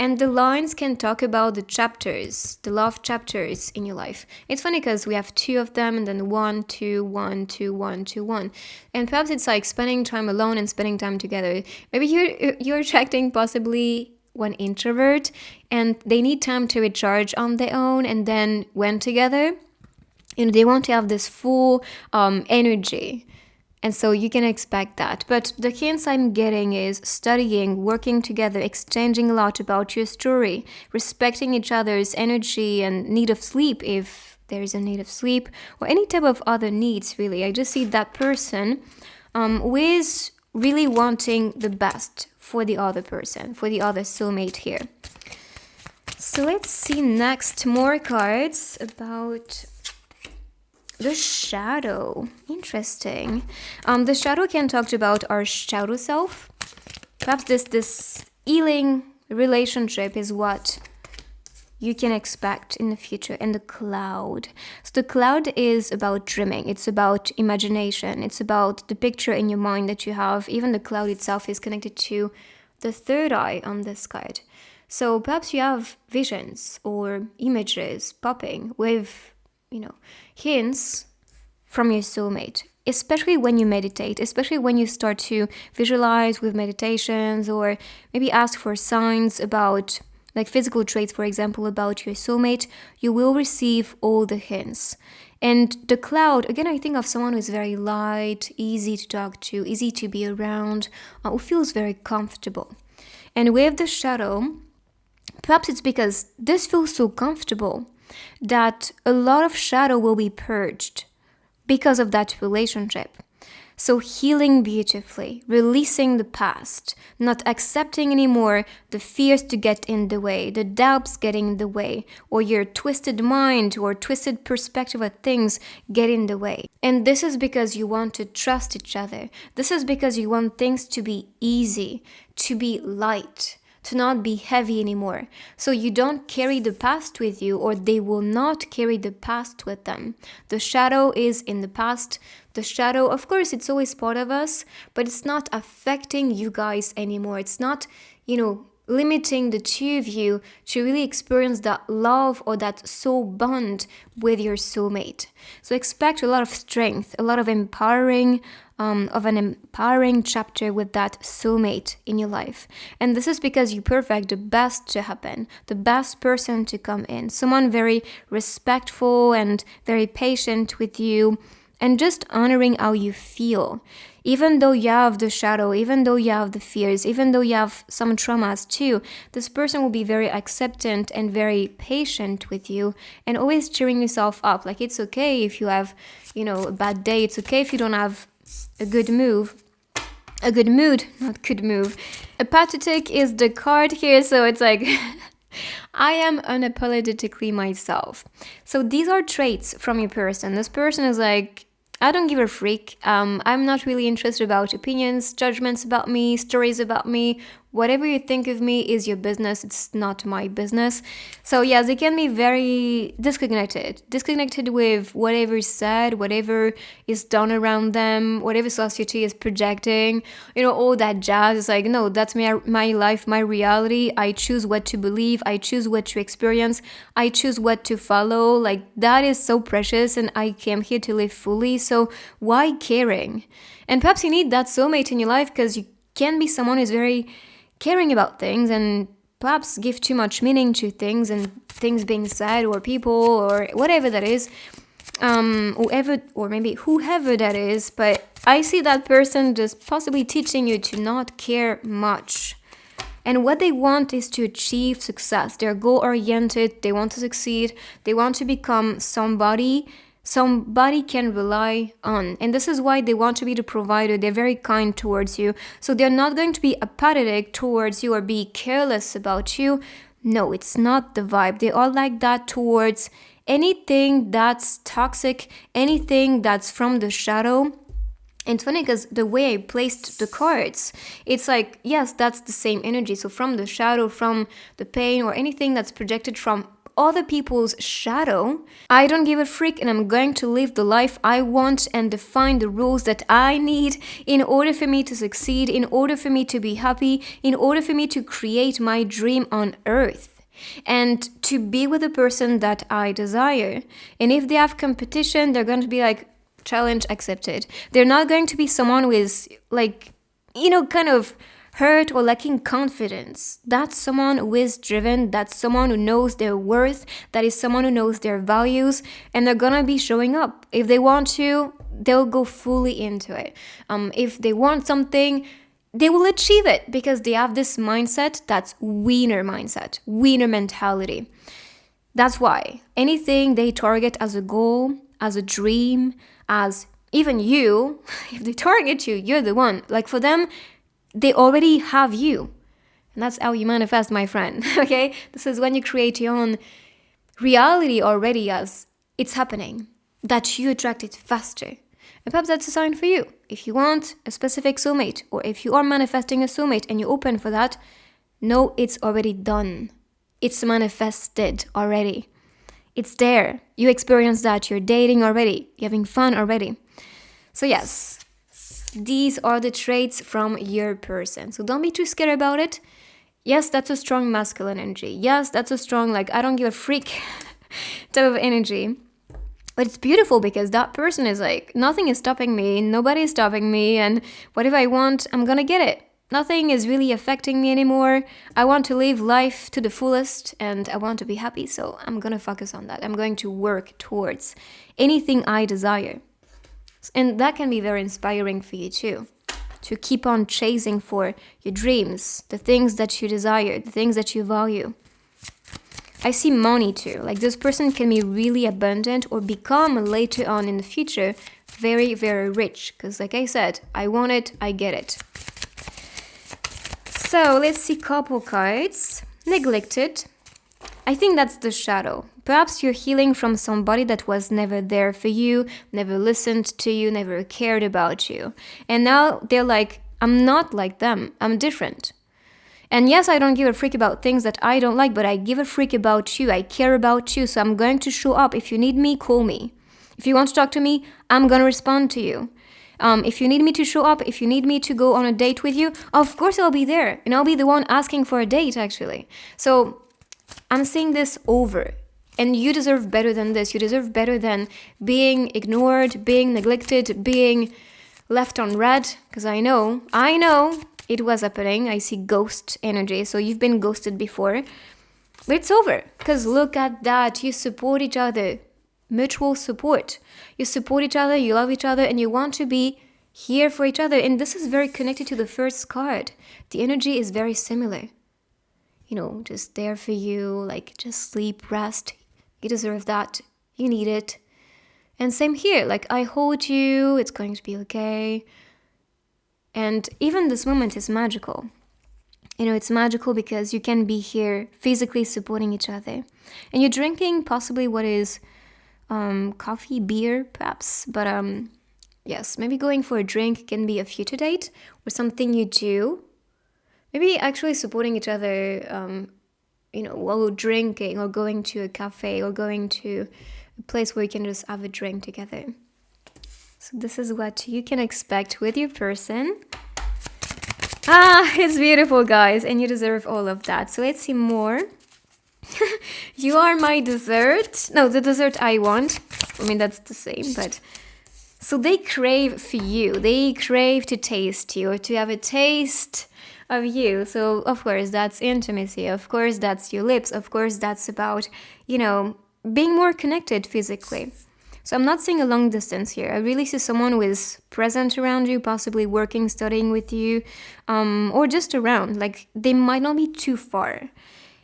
And the lines can talk about the chapters, the love chapters in your life. It's funny because we have 2 of them and then 1, 2, 1, 2, 1, 2, 1. And perhaps it's like spending time alone and spending time together. Maybe you're attracting possibly one introvert and they need time to recharge on their own, and then when together, they want to have this full energy. And so you can expect that. But the hints I'm getting is studying, working together, exchanging a lot about your story, respecting each other's energy and need of sleep if there is a need of sleep, or any type of other needs, really. I just see that person who is really wanting the best for the other person, for the other soulmate here. So let's see next more cards about the shadow. Interesting. The shadow can talk about our shadow self. Perhaps this healing relationship is what you can expect in the future. And the cloud. So the cloud is about dreaming. It's about imagination. It's about the picture in your mind that you have. Even the cloud itself is connected to the third eye on this card. So perhaps you have visions or images popping with hints from your soulmate. especially when you meditate, especially when you start to visualize with meditations, or maybe ask for signs about, like physical traits, for example, about your soulmate, you will receive all the hints. And the cloud, again, I think of someone who's very light, easy to talk to, easy to be around, who feels very comfortable. And with the shadow, perhaps it's because this feels so comfortable that a lot of shadow will be purged because of that relationship. So healing beautifully, releasing the past, not accepting anymore the fears to get in the way, the doubts getting in the way, or your twisted mind or twisted perspective of things get in the way. And this is because you want to trust each other. This is because you want things to be easy, to be light, to not be heavy anymore. So you don't carry the past with you, or they will not carry the past with them. The shadow is in the past. The shadow, of course, it's always part of us, but it's not affecting you guys anymore. It's not, limiting the two of you to really experience that love or that soul bond with your soulmate. So expect a lot of strength, a lot of an empowering chapter with that soulmate in your life. And this is because you perfect the best to happen, the best person to come in, someone very respectful and very patient with you, and just honoring how you feel. Even though you have the shadow, even though you have the fears, even though you have some traumas too, this person will be very acceptant and very patient with you, and always cheering yourself up. Like, it's okay if you have, a bad day. It's okay if you don't have a good mood, not good move. Apathetic is the card here, so it's like I am unapologetically myself. So these are traits from your person. This person is like, I don't give a freak. I'm not really interested about opinions, judgments about me, stories about me. Whatever you think of me is your business. It's not my business. So yeah, they can be very disconnected with whatever is said, whatever is done around them, whatever society is projecting, all that jazz. It's like, no, that's my life, my reality. I choose what to believe. I choose what to experience. I choose what to follow. Like, that is so precious, and I came here to live fully. So why caring? And perhaps you need that soulmate in your life because you can be someone who's very caring about things and perhaps give too much meaning to things and things being said or people or whatever that is, whoever that is. But I see that person just possibly teaching you to not care much. And what they want is to achieve success. They're goal-oriented. They want to succeed. They want to become somebody can rely on. And this is why they want to be the provider. They're very kind towards you. So they're not going to be apathetic towards you or be careless about you. No, it's not the vibe. They are like that towards anything that's toxic, anything that's from the shadow. And it's funny because the way I placed the cards, it's like, yes, that's the same energy. So from the shadow, from the pain, or anything that's projected from other people's shadow, I don't give a freak, and I'm going to live the life I want and define the rules that I need in order for me to succeed, in order for me to be happy, in order for me to create my dream on earth and to be with the person that I desire. And if they have competition, they're going to be like, challenge accepted. They're not going to be someone who is like, kind of hurt or lacking confidence. That's someone who is driven. That's someone who knows their worth. That is someone who knows their values, and they're gonna be showing up. If they want to, they'll go fully into it. If they want something, they will achieve it because they have this mindset that's winner mindset, winner mentality. That's why anything they target as a goal, as a dream, as even you, if they target you, you're the one. Like, for them, they already have you. And that's how you manifest, my friend. Okay? This is when you create your own reality already as it's happening, that you attract it faster. And perhaps that's a sign for you. If you want a specific soulmate, or if you are manifesting a soulmate and you're open for that, no, it's already done. It's manifested already. It's there. You experience that. You're dating already. You're having fun already. So yes, these are the traits from your person. So don't be too scared about it. Yes, that's a strong masculine energy. Yes, that's a strong, like, I don't give a freak type of energy. But it's beautiful because that person is like, nothing is stopping me, nobody is stopping me, and whatever I want, I'm gonna get it. Nothing is really affecting me anymore. I want to live life to the fullest and I want to be happy, so I'm gonna focus on that. I'm going to work towards anything I desire. And that can be very inspiring for you too. To keep on chasing for your dreams, the things that you desire, the things that you value. I see money too. Like this person can be really abundant or become later on in the future very, very rich. Because like I said, I want it, I get it. So let's see couple cards. Neglected. I think that's the shadow. Perhaps you're healing from somebody that was never there for you, never listened to you, never cared about you. And now they're like, I'm not like them. I'm different. And yes, I don't give a freak about things that I don't like, but I give a freak about you. I care about you, so I'm going to show up. If you need me, call me. If you want to talk to me, I'm going to respond to you. If you need me to show up, if you need me to go on a date with you, of course I'll be there. And I'll be the one asking for a date, actually. So I'm saying this over. And you deserve better than this. You deserve better than being ignored, being neglected, being left on red. Because I know it was happening. I see ghost energy. So you've been ghosted before. But it's over. Because look at that. You support each other. Mutual support. You support each other, you love each other, and you want to be here for each other. And this is very connected to the first card. The energy is very similar. You know, just there for you, like just sleep, rest. You deserve that. You need it. And same here, like I hold you, it's going to be okay. And even this moment is magical. You know, it's magical because you can be here physically supporting each other. And you're drinking possibly what is coffee, beer, perhaps. But yes, maybe going for a drink can be a future date or something you do. Maybe actually supporting each other, while drinking or going to a cafe or going to a place where you can just have a drink together. So this is what you can expect with your person. It's beautiful, guys, and you deserve all of that. So let's see more. You are my dessert. No, the dessert I want. I mean, that's the same, but... So they crave for you. They crave to taste you or to have a taste of you. So, of course, that's intimacy. Of course, that's your lips. Of course, that's about, being more connected physically. So I'm not saying a long distance here. I really see someone who is present around you, possibly working, studying with you, or just around. Like, they might not be too far.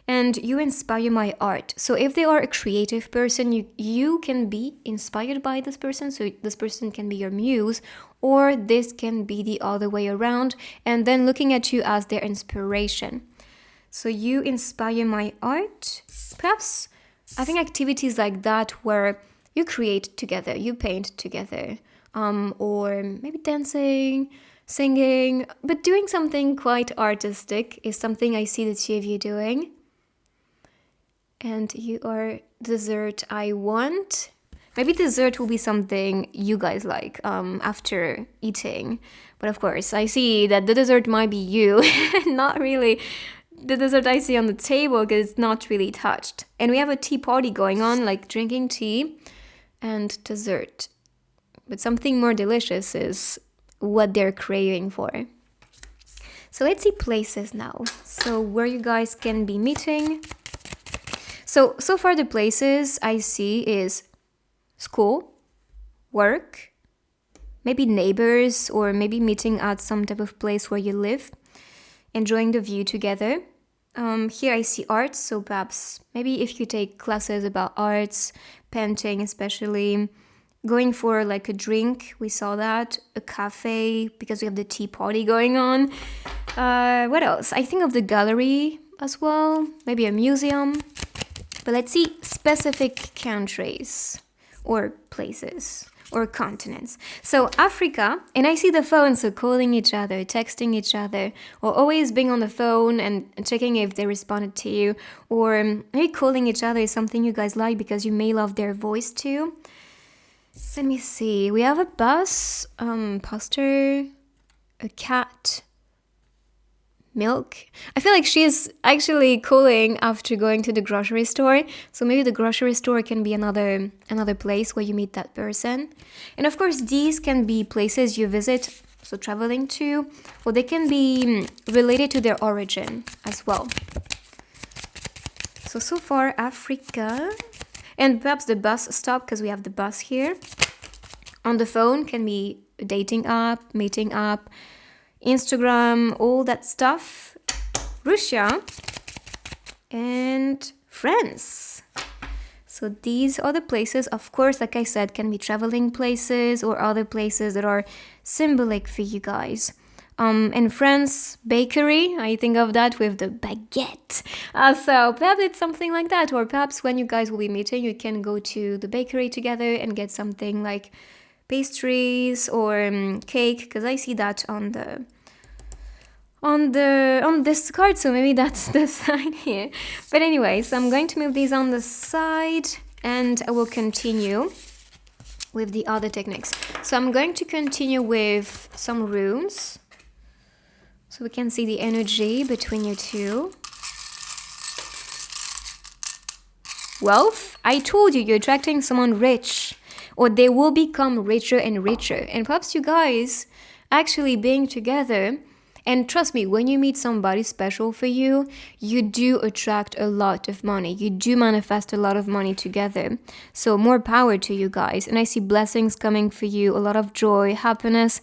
And you inspire my art. So if they are a creative person, you can be inspired by this person. So this person can be your muse, or this can be the other way around, and then looking at you as their inspiration. So you inspire my art. Perhaps having activities like that where you create together, you paint together, or maybe dancing, singing, but doing something quite artistic is something I see the two of you doing. And you are dessert I want. Maybe dessert will be something you guys like after eating. But of course, I see that the dessert might be you. Not really the dessert I see on the table because it's not really touched. And we have a tea party going on, like drinking tea and dessert. But something more delicious is what they're craving for. So let's see places now. So where you guys can be meeting. So far the places I see is school, work, maybe neighbors, or maybe meeting at some type of place where you live, enjoying the view together. Here I see arts, so perhaps maybe if you take classes about arts, painting especially, going for like a drink, we saw that, a cafe, because we have the tea party going on. What else? I think of the gallery as well, maybe a museum. But let's see specific countries or places or continents. So Africa, and I see the phone, so calling each other, texting each other, or always being on the phone and checking if they responded to you, or maybe calling each other is something you guys like because you may love their voice too. Let me see. We have a bus, poster, a cat, milk. I feel like she's actually cooling after going to the grocery store. So maybe the grocery store can be another place where you meet that person. And of course, these can be places you visit, so traveling to, or they can be related to their origin as well. So far, Africa. And perhaps the bus stop, because we have the bus here. On the phone can be a dating app, meeting app, Instagram, all that stuff. Russia and France. So these are the places, of course, like I said, can be traveling places or other places that are symbolic for you guys. In France, bakery, I think of that with the baguette. So perhaps it's something like that. Or perhaps when you guys will be meeting, you can go to the bakery together and get something like pastries or cake, because I see that on this card, so maybe that's the sign here. But anyway, so I'm going to move these on the side and I will continue with the other techniques. So I'm going to continue with some runes, so we can see the energy between you two. Wealth, I told you, you're attracting someone rich, or they will become richer and richer. And perhaps you guys actually being together, and trust me, when you meet somebody special for you, you do attract a lot of money. You do manifest a lot of money together. So more power to you guys. And I see blessings coming for you, a lot of joy, happiness.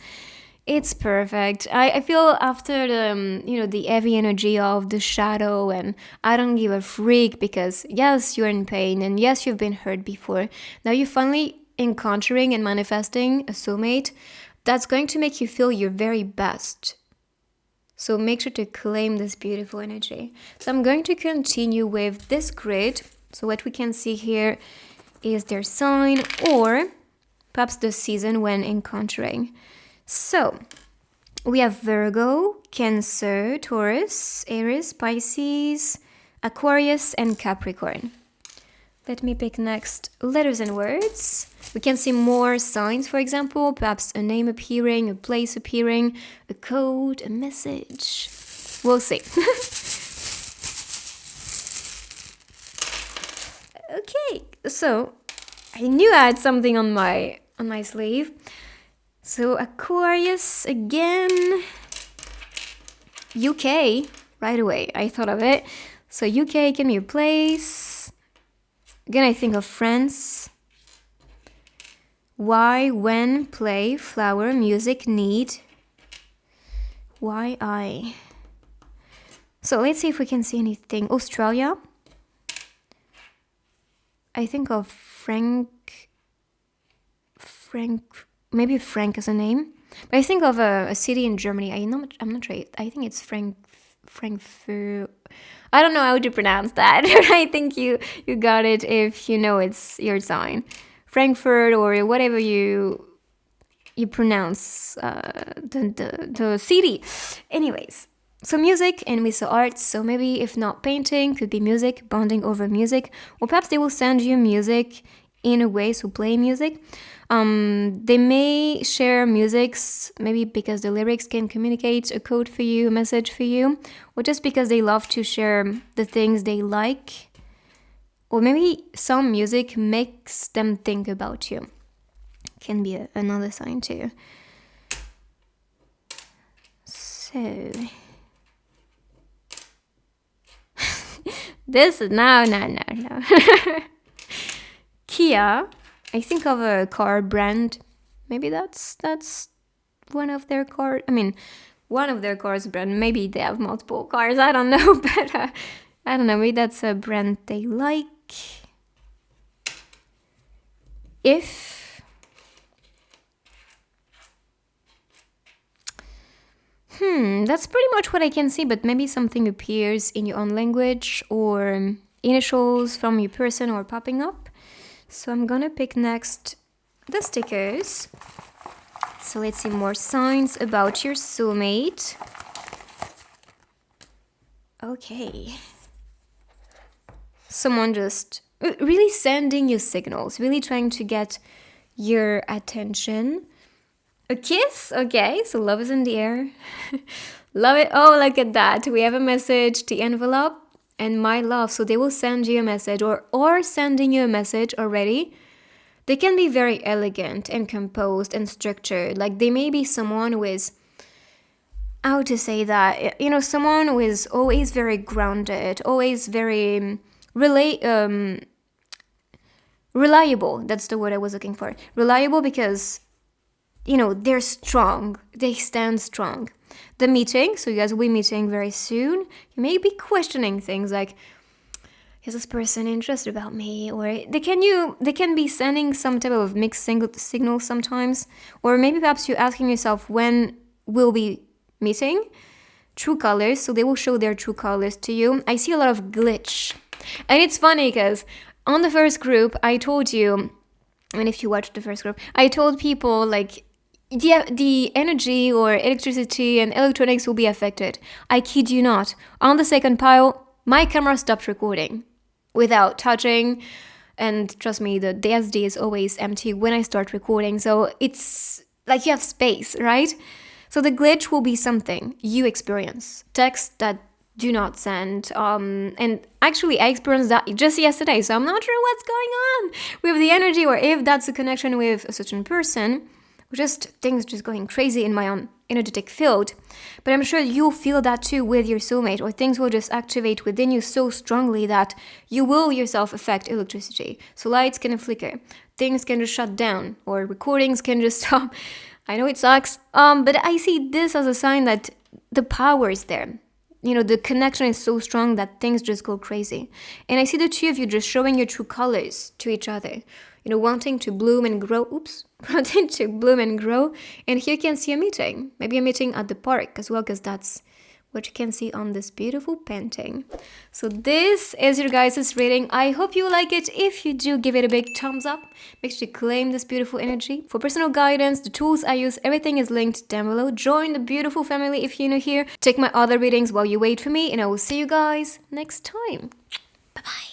It's perfect. I feel after the heavy energy of the shadow and I don't give a freak, because yes, you're in pain and yes, you've been hurt before. Now you're finally encountering and manifesting a soulmate that's going to make you feel your very best. So make sure to claim this beautiful energy. So I'm going to continue with this grid. So what we can see here is their sign or perhaps the season when encountering. So we have Virgo, Cancer, Taurus, Aries, Pisces, Aquarius, and Capricorn. Let me pick next letters and words. We can see more signs, for example, perhaps a name appearing, a place appearing, a code, a message. We'll see. Okay, so I knew I had something on my sleeve. So Aquarius again. UK, right away, I thought of it. So UK can be a place. Again, I think of France. Why, when, play, flower, music, need. Why I. So let's see if we can see anything. Australia. I think of Frank, maybe Frank as a name. But I think of a city in Germany. I'm not sure. I think it's Frankfurt. I don't know how to pronounce that. I think you got it if you know it's your sign. Frankfurt or whatever you pronounce the city. Anyways, so music and we saw art. So maybe if not painting, could be music, bonding over music. Or perhaps they will send you music in a way, so play music. They may share musics, maybe because the lyrics can communicate a code for you, a message for you, or just because they love to share the things they like. Or maybe some music makes them think about you. Can be another sign too. So this is no. Kia, I think of a car brand. Maybe that's one of their cars. I mean, one of their cars brand. Maybe they have multiple cars. I don't know, but I don't know. Maybe that's a brand they like. If that's pretty much what I can see, but maybe something appears in your own language or initials from your person or popping up. So I'm gonna pick next the stickers. So let's see more signs about your soulmate. Okay. Someone just really sending you signals, really trying to get your attention. A kiss, okay, so love is in the air. Love it. Oh, look at that. We have a message, the envelope, and my love. So they will send you a message or sending you a message already. They can be very elegant and composed and structured. Like they may be someone who is, how to say that, someone who is always very grounded, always very reliable. That's the word I was looking for. Reliable because, they're strong. They stand strong. The meeting, so you guys will be meeting very soon. You may be questioning things like, is this person interested about me? Or they can be sending some type of mixed signal sometimes. Or maybe perhaps you're asking yourself when we'll be meeting. True colors, so they will show their true colors to you. I see a lot of glitch. And it's funny because on the first group, I told you, and if you watched the first group, I told people like, the energy or electricity and electronics will be affected. I kid you not. On the second pile, my camera stopped recording without touching. And trust me, the SD is always empty when I start recording. So it's like you have space, right? So the glitch will be something you experience. Text that do not send. And actually, I experienced that just yesterday. So I'm not sure what's going on with the energy or if that's a connection with a certain person. Just things just going crazy in my own energetic field. But I'm sure you'll feel that too with your soulmate, or things will just activate within you so strongly that you will yourself affect electricity. So lights can flicker, things can just shut down, or recordings can just stop. I know it sucks, but I see this as a sign that the power is there. The connection is so strong that things just go crazy. And I see the two of you just showing your true colors to each other. Wanting to bloom and grow. Wanting to bloom and grow. And here you can see a meeting. Maybe a meeting at the park as well, because that's what you can see on this beautiful painting. So this is your guys' reading. I hope you like it. If you do, give it a big thumbs up. Make sure to claim this beautiful energy. For personal guidance, the tools I use, everything is linked down below. Join the beautiful family if you're new here. Take my other readings while you wait for me, and I will see you guys next time. Bye-bye.